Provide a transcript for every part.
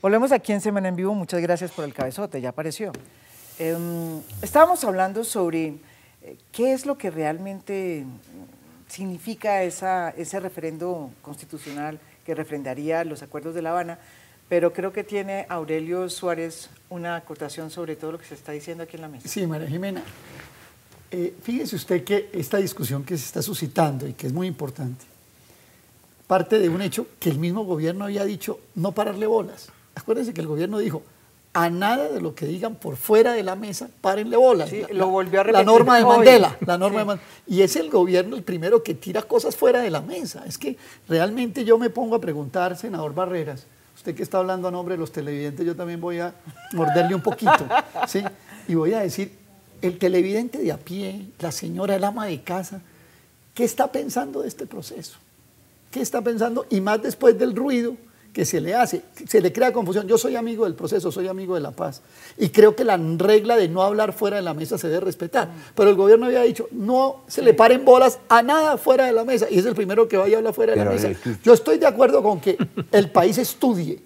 Volvemos aquí en Semana en Vivo. Muchas gracias por el cabezote, ya apareció. Estábamos hablando sobre qué es lo que realmente significa ese referendo constitucional que refrendaría los acuerdos de La Habana, pero creo que tiene Aurelio Suárez una acotación sobre todo lo que se está diciendo aquí en la mesa. Sí, María Jimena. Fíjese usted que esta discusión que se está suscitando y que es muy importante, parte de un hecho que el mismo gobierno había dicho no pararle bolas. Acuérdense que el gobierno dijo, a nada de lo que digan por fuera de la mesa, párenle bolas. Sí, lo volvió a repetir. La norma de Mandela. La norma sí. de Mandela. Y es el gobierno el primero que tira cosas fuera de la mesa. Es que realmente yo me pongo a preguntar, senador Barreras, usted que está hablando a nombre de los televidentes, yo también voy a morderle un poquito, ¿sí? Y voy a decir, el televidente de a pie, la señora, el ama de casa, ¿qué está pensando de este proceso? ¿Qué está pensando? Y más después del ruido que se le hace, se le crea confusión. Yo soy amigo del proceso, soy amigo de la paz. Y creo que la regla de no hablar fuera de la mesa se debe respetar. Pero el gobierno había dicho, no se le paren bolas a nada fuera de la mesa. Y es el primero que vaya a hablar fuera de la mesa. Yo estoy de acuerdo con que el país estudie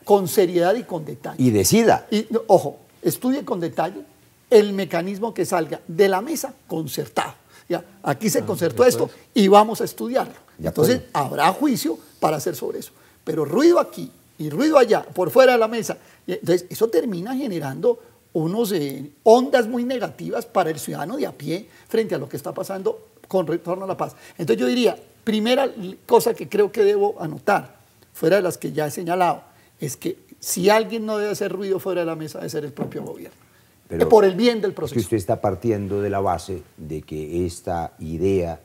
con seriedad y con detalle. Y decida. Y, ojo, estudie con detalle el mecanismo que salga de la mesa concertado. Ya, aquí se concertó esto y vamos a estudiarlo. Entonces habrá juicio para hacer sobre eso. Pero ruido aquí y ruido allá, por fuera de la mesa. Entonces eso termina generando unos ondas muy negativas para el ciudadano de a pie frente a lo que está pasando con retorno a la paz. Entonces yo diría, primera cosa que creo que debo anotar, fuera de las que ya he señalado, es que si alguien no debe hacer ruido fuera de la mesa, debe ser el propio gobierno. Pero por el bien del proceso. Es que usted está partiendo de la base de que esta idea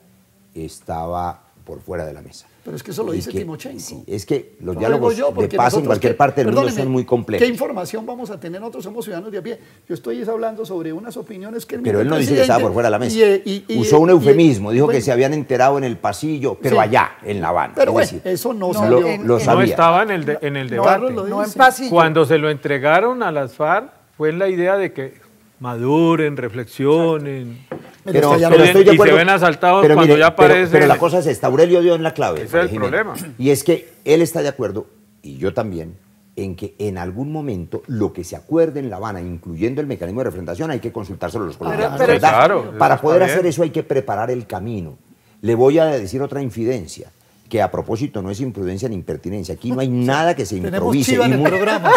estaba por fuera de la mesa. Pero es que eso lo dice Timochenko. Sí, es que los diálogos de paz en cualquier parte del mundo son muy complejos. ¿Qué información vamos a tener? Nosotros somos ciudadanos de a pie. Yo estoy hablando sobre unas opiniones que... Pero él no dice que estaba por fuera de la mesa. Usó un eufemismo, dijo que se habían enterado en el pasillo, pero allá, en La Habana. Pero bueno, eso no sabía. Lo sabía. No estaba en el debate. No en pasillo. Cuando se lo entregaron a las FARC, fue la idea de que maduren, reflexionen. Pero y se ven asaltados cuando mire, ya aparece. Pero la cosa es esta, Aurelio dio en la clave. Ese es el problema. Y es que él está de acuerdo, y yo también, en que en algún momento lo que se acuerde en La Habana, incluyendo el mecanismo de refrendación, hay que consultárselo a los colombianos. Claro, para poder hacer eso hay que preparar el camino. Le voy a decir otra infidencia, que a propósito no es imprudencia ni impertinencia. Aquí no hay nada que se improvise, y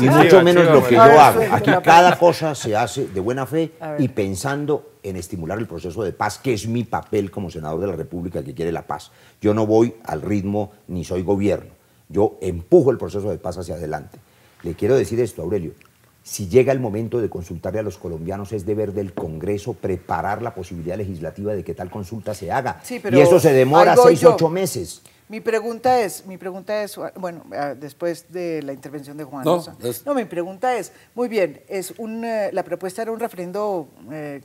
mucho menos lo que yo hago. Aquí cada cosa se hace de buena fe y pensando en estimular el proceso de paz, que es mi papel como senador de la República que quiere la paz. Yo no voy al ritmo ni soy gobierno. Yo empujo el proceso de paz hacia adelante. Le quiero decir esto, Aurelio. Si llega el momento de consultarle a los colombianos, es deber del Congreso preparar la posibilidad legislativa de que tal consulta se haga. Sí, y eso se demora 6 o 8 meses. Mi pregunta es, bueno, después de la intervención de Juan. No, mi pregunta es, muy bien, la propuesta era un referendo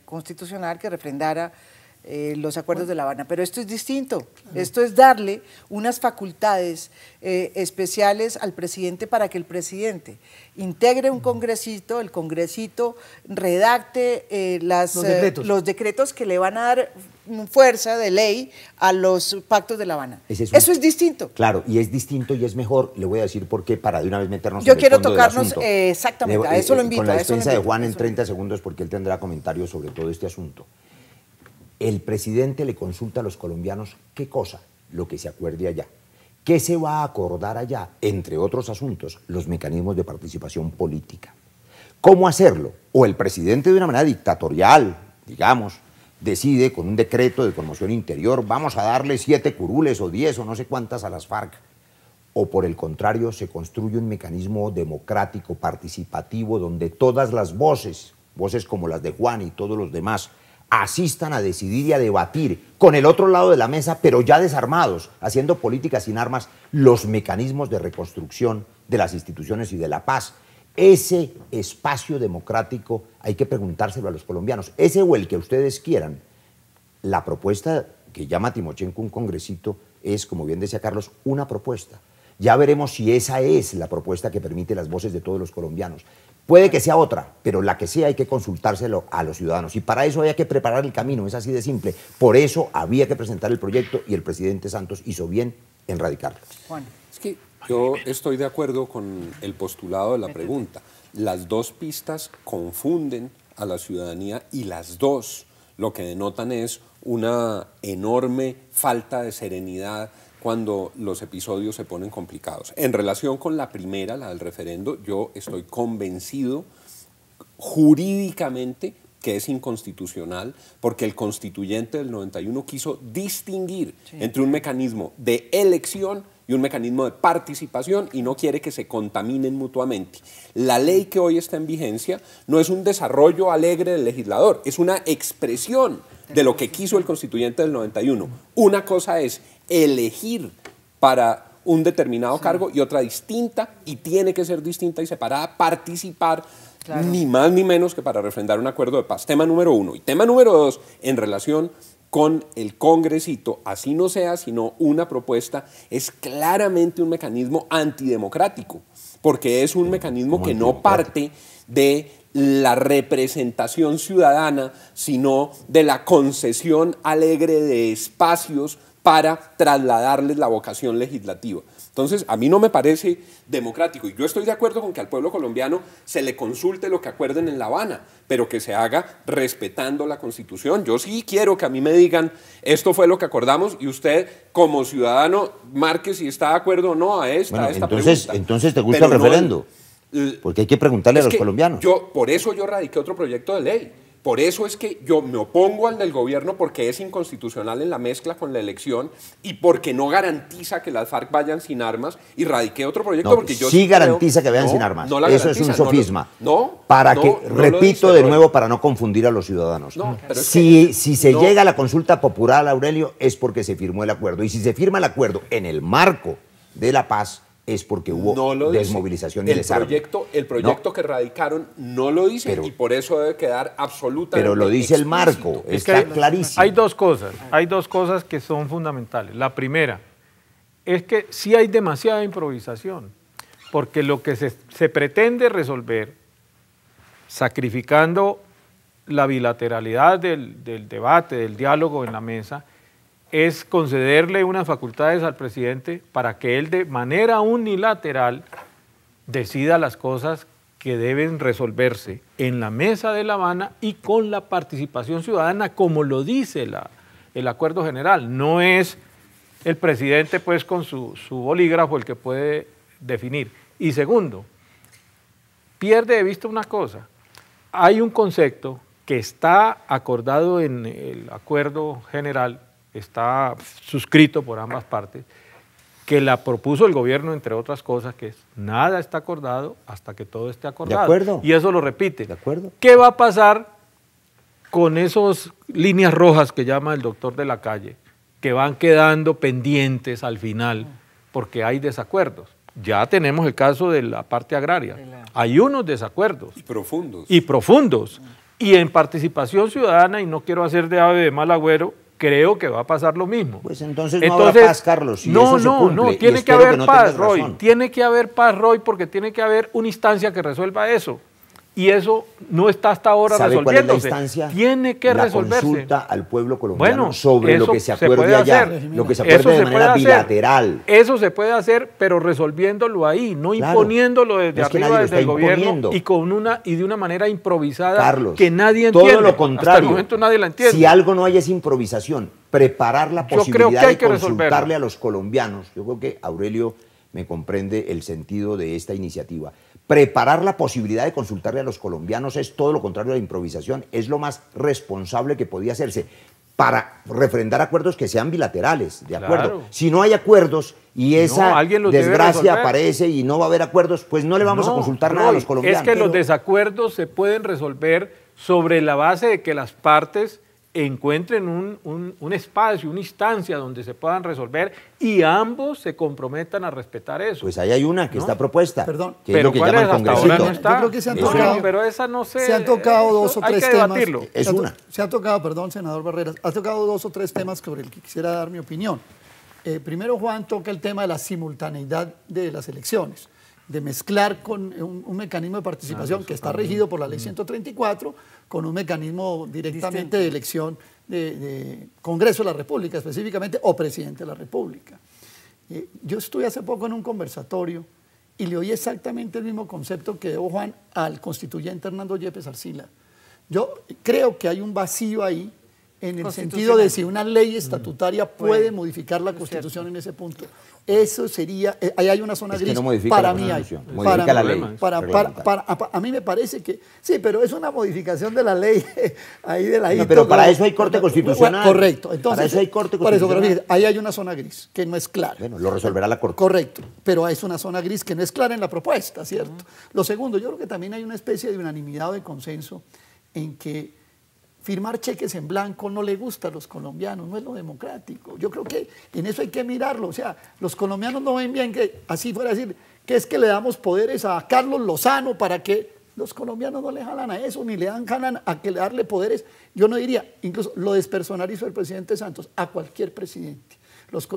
constitucional que refrendara los acuerdos de La Habana, pero esto es distinto. Esto es darle unas facultades especiales al presidente para que el presidente integre un congresito, el congresito redacte los decretos que le van a dar fuerza de ley a los pactos de La Habana. Eso es distinto. Claro, y es distinto y es mejor. Le voy a decir por qué, para de una vez meternos en el fondo del asunto. Exactamente, a eso lo invito. Con la defensa de Juan en 30 segundos, porque él tendrá comentarios sobre todo este asunto. El presidente le consulta a los colombianos qué cosa, lo que se acuerde allá. ¿Qué se va a acordar allá? Entre otros asuntos, los mecanismos de participación política. ¿Cómo hacerlo? O el presidente de una manera dictatorial, digamos, decide con un decreto de conmoción interior, vamos a darle 7 curules o 10 o no sé cuántas a las FARC. O por el contrario, se construye un mecanismo democrático, participativo, donde todas las voces como las de Juan y todos los demás, asistan a decidir y a debatir con el otro lado de la mesa, pero ya desarmados, haciendo política sin armas, los mecanismos de reconstrucción de las instituciones y de la paz. Ese espacio democrático hay que preguntárselo a los colombianos, ese o el que ustedes quieran. La propuesta que llama Timochenko un congresito es, como bien decía Carlos, una propuesta. Ya veremos si esa es la propuesta que permite las voces de todos los colombianos. Puede que sea otra, pero la que sea hay que consultárselo a los ciudadanos. Y para eso hay que preparar el camino, es así de simple. Por eso había que presentar el proyecto y el presidente Santos hizo bien en radicarlo. Juan. Es que Yo estoy de acuerdo con el postulado de la pregunta. Las dos pistas confunden a la ciudadanía y las dos lo que denotan es una enorme falta de serenidad cuando los episodios se ponen complicados. En relación con la primera, la del referendo, yo estoy convencido jurídicamente que es inconstitucional, porque el constituyente del 91 quiso distinguir entre un mecanismo de elección y un mecanismo de participación y no quiere que se contaminen mutuamente. La ley que hoy está en vigencia no es un desarrollo alegre del legislador, es una expresión de lo que quiso el constituyente del 91. Una cosa es elegir para un determinado cargo y otra distinta, y tiene que ser distinta y separada, participar, ni más ni menos que para refrendar un acuerdo de paz. Tema número 1. Y tema número 2, en relación con el congresito, así no sea sino una propuesta, es claramente un mecanismo antidemocrático, porque es un mecanismo que no parte de la representación ciudadana, sino de la concesión alegre de espacios para trasladarles la vocación legislativa. Entonces, a mí no me parece democrático, y yo estoy de acuerdo con que al pueblo colombiano se le consulte lo que acuerden en La Habana, pero que se haga respetando la Constitución. Yo sí quiero que a mí me digan, esto fue lo que acordamos, y usted, como ciudadano, marque si está de acuerdo o no a esta pregunta. Entonces, ¿te gusta el referendo? Porque hay que preguntarle a los colombianos. Por eso yo radiqué otro proyecto de ley. Por eso es que yo me opongo al del gobierno, porque es inconstitucional en la mezcla con la elección y porque no garantiza que las FARC vayan sin armas, y radiqué otro proyecto porque yo sí garantiza que vayan sin armas. Eso es un sofisma. Repito de nuevo para no confundir a los ciudadanos. Si se llega a la consulta popular, Aurelio, es porque se firmó el acuerdo. Y si se firma el acuerdo en el marco de la paz, es porque hubo desmovilización y desarme. El proyecto que radicaron no lo dice, y por eso debe quedar absolutamente Pero lo dice el marco, está clarísimo. Hay dos cosas que son fundamentales. La primera es que sí hay demasiada improvisación, porque lo que se pretende resolver, sacrificando la bilateralidad del debate, del diálogo en la mesa, es concederle unas facultades al presidente para que él de manera unilateral decida las cosas que deben resolverse en la mesa de La Habana y con la participación ciudadana, como lo dice el acuerdo general. No es el presidente pues con su bolígrafo el que puede definir. Y segundo, pierde de vista una cosa. Hay un concepto que está acordado en el acuerdo general, está suscrito por ambas partes, que la propuso el gobierno, entre otras cosas, que es nada está acordado hasta que todo esté acordado. ¿De acuerdo? Y eso lo repite. ¿De acuerdo? ¿Qué va a pasar con esas líneas rojas que llama el doctor de la calle, que van quedando pendientes al final porque hay desacuerdos? Ya tenemos el caso de la parte agraria. Hay unos desacuerdos. Y profundos. Y en participación ciudadana, y no quiero hacer de ave de mal agüero, creo que va a pasar lo mismo. Pues entonces no habrá paz, Carlos. Si no, eso se cumple, tiene que haber paz, Roy. Tiene que haber paz, Roy, porque tiene que haber una instancia que resuelva eso. Y eso no está hasta ahora resolviéndose. ¿Cuál es la instancia? Tiene que resolverse. La consulta al pueblo colombiano sobre lo que se acuerde allá, lo que se acuerde de manera bilateral. Eso se puede hacer, pero resolviéndolo ahí, no imponiéndolo desde arriba, desde el gobierno, y de una manera improvisada, Carlos, que nadie entiende. Todo lo contrario. Hasta el momento nadie la entiende. Si algo no hay es improvisación, preparar la posibilidad de consultarle a los colombianos. Yo creo que Aurelio me comprende el sentido de esta iniciativa. Preparar la posibilidad de consultarle a los colombianos es todo lo contrario a la improvisación, es lo más responsable que podía hacerse para refrendar acuerdos que sean bilaterales, ¿de acuerdo? Claro. Si no hay acuerdos y esa desgracia aparece y no va a haber acuerdos, pues no le vamos a consultar nada a los colombianos. Es que los desacuerdos se pueden resolver sobre la base de que las partes encuentren un espacio, una instancia donde se puedan resolver y ambos se comprometan a respetar eso. Pues ahí hay una que está propuesta, perdón, que es lo que llaman congresito. No está. Yo creo que se han tocado, pero esa no sé. Se han tocado dos o tres temas. Es una. Se han tocado, perdón, senador Barreras, ha tocado dos o tres temas sobre el que quisiera dar mi opinión. Primero, Juan toca el tema de la simultaneidad de las elecciones, de mezclar con un mecanismo de participación que está regido por la ley 134 con un mecanismo directamente de elección de Congreso de la República específicamente o Presidente de la República. Yo estuve hace poco en un conversatorio y le oí exactamente el mismo concepto que dio Juan al constituyente Hernando Yepes Arcila. Yo creo que hay un vacío ahí en el sentido de si una ley estatutaria puede modificar la Constitución en ese punto. Eso sería, ahí hay una zona gris, para mí hay. Modifica la ley. A mí me parece que, sí, pero es una modificación de la ley ahí de la no, pero para eso hay Corte Constitucional. Correcto. Entonces, para eso hay Corte Constitucional. Por eso, pero ahí hay una zona gris, que no es clara. Bueno, lo resolverá la Corte. Correcto, pero es una zona gris que no es clara en la propuesta, ¿cierto? Lo segundo, yo creo que también hay una especie de unanimidad o de consenso en que firmar cheques en blanco no le gusta a los colombianos, no es lo democrático. Yo creo que en eso hay que mirarlo. O sea, los colombianos no ven bien que, así fuera a decir, que es que le damos poderes a Carlos Lozano para que los colombianos no le jalan a eso, ni le dan jalan a que le darle poderes. Yo no diría, incluso lo despersonalizó el presidente Santos a cualquier presidente.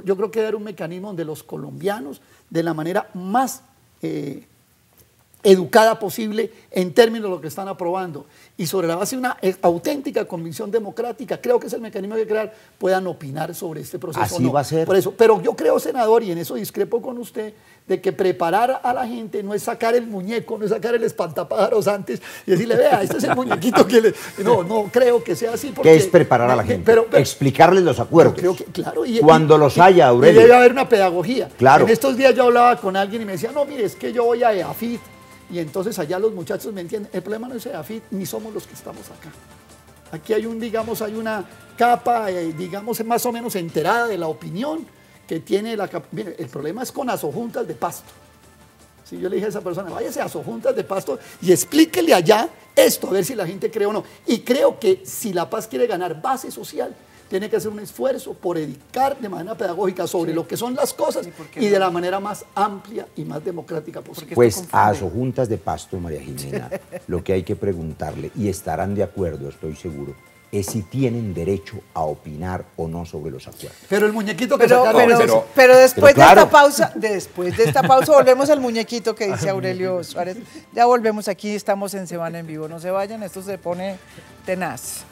Yo creo que debe haber un mecanismo donde los colombianos, de la manera más educada posible en términos de lo que están aprobando y sobre la base de una auténtica convicción democrática, creo que es el mecanismo que crear, puedan opinar sobre este proceso. Así va a ser. Por eso, pero yo creo, senador, y en eso discrepo con usted, de que preparar a la gente no es sacar el muñeco, no es sacar el espantapájaros antes y decirle, vea, este es el muñequito que le... No creo que sea así. Porque, ¿qué es preparar a la gente? Explicarles los acuerdos. Creo que, claro, cuando los haya, Aurelio. Y debe haber una pedagogía. Claro. En estos días yo hablaba con alguien y me decía, no, mire, es que yo voy a EAFIT, y entonces allá los muchachos me entienden. El problema no es EAFIT, ni somos los que estamos acá. Aquí hay hay una capa, digamos, más o menos enterada de la opinión que tiene la capa. Mire, el problema es con asojuntas de Pasto. Si yo le dije a esa persona, váyase a asojuntas de Pasto y explíquele allá esto, a ver si la gente cree o no. Y creo que si La Paz quiere ganar base social, tiene que hacer un esfuerzo por educar de manera pedagógica sobre lo que son las cosas y de la manera más amplia y más democrática posible. Pues a asojuntas de Pasto, María Jimena, lo que hay que preguntarle, y estarán de acuerdo, estoy seguro, es si tienen derecho a opinar o no sobre los acuerdos. Pero el muñequito que sacaron es eso. Pero después de esta pausa volvemos al muñequito que dice Aurelio Suárez. Ya volvemos aquí, estamos en Semana en Vivo. No se vayan, esto se pone tenaz.